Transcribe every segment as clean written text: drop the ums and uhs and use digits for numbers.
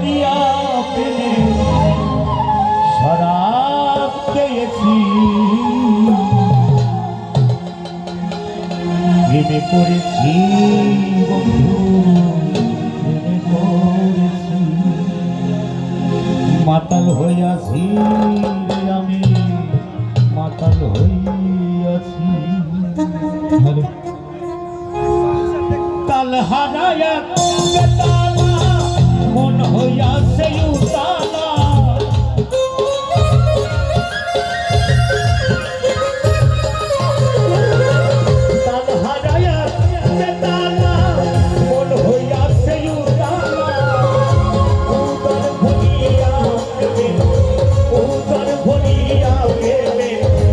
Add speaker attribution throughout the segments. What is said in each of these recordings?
Speaker 1: ভরিয়া পেলে শরাব পেয়েছি প্রেমে করেছি বন্ধু প্রেমে করেছি মাতাল হইয়াছি আমি মাতাল হইয়াছি তাল হারায়া বেতালা মন হইয়াছে উতালা তাল হারায়া বেতালা মন হইয়াছে উতালা উদর ভরিয়া পেলে উদর ভরিয়া পেলে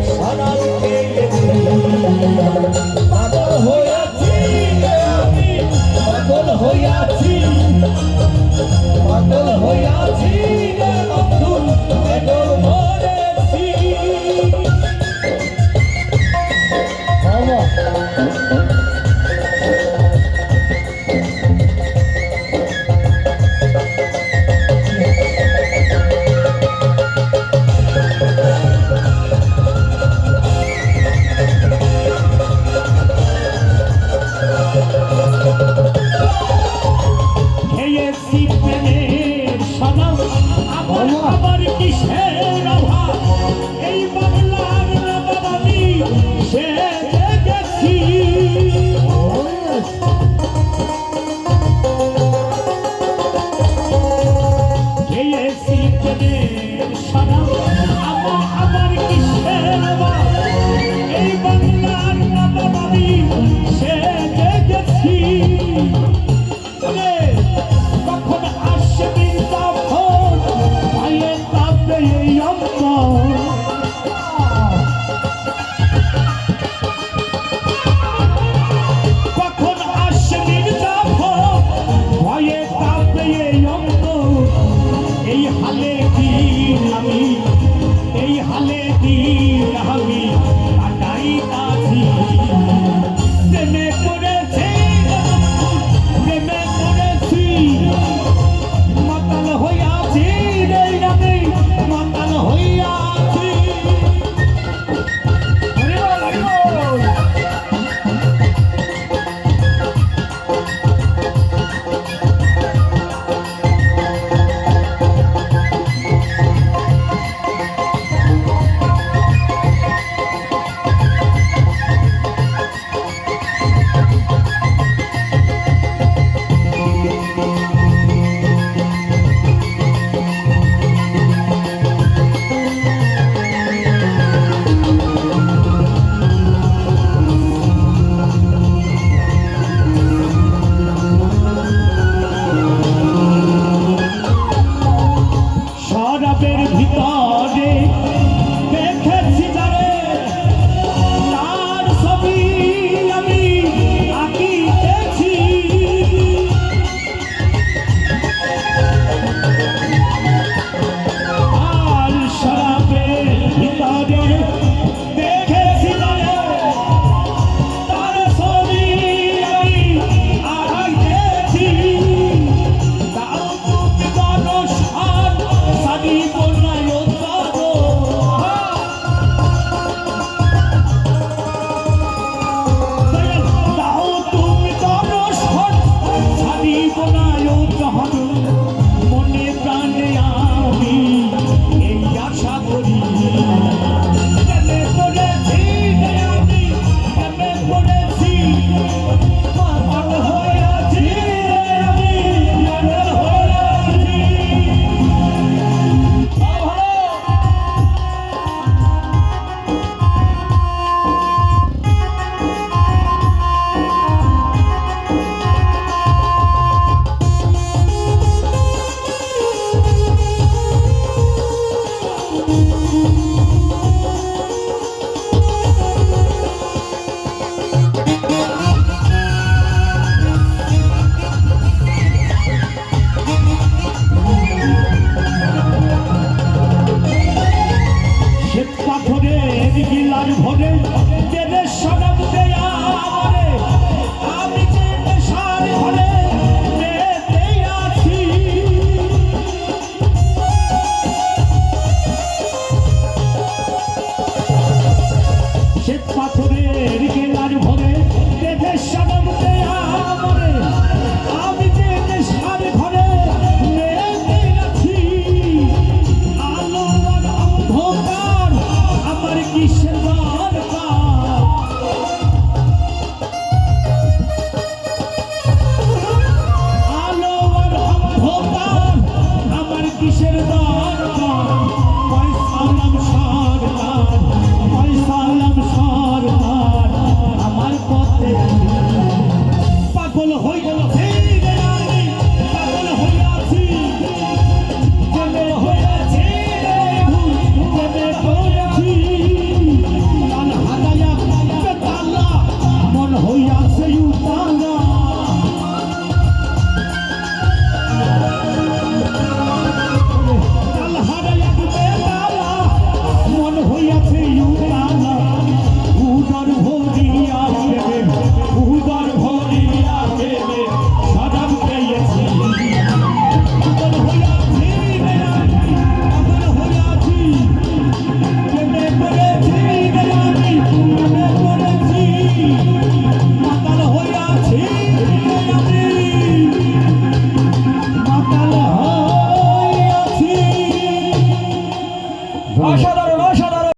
Speaker 1: সারাল খেয়েছি পাগল হইয়াছি আমি পাগল হইয়াছি পাগল হইয়াছি রে বন্ধু বেদর মরেছি খেয়েছি প্রেমের সনম আবার আবার কিসের অভাব এই বাংলার নবাবী সেজে গেছি খেয়েছি প্রেমের সনম আবার আবার কিসের অভাব এই বাংলার নবাবী সেজে গেছি কখন আসবি তখন পায়ে কাঁপবে এই অন্তর কখন আসবি তখন পায়ে কাঁপবে এই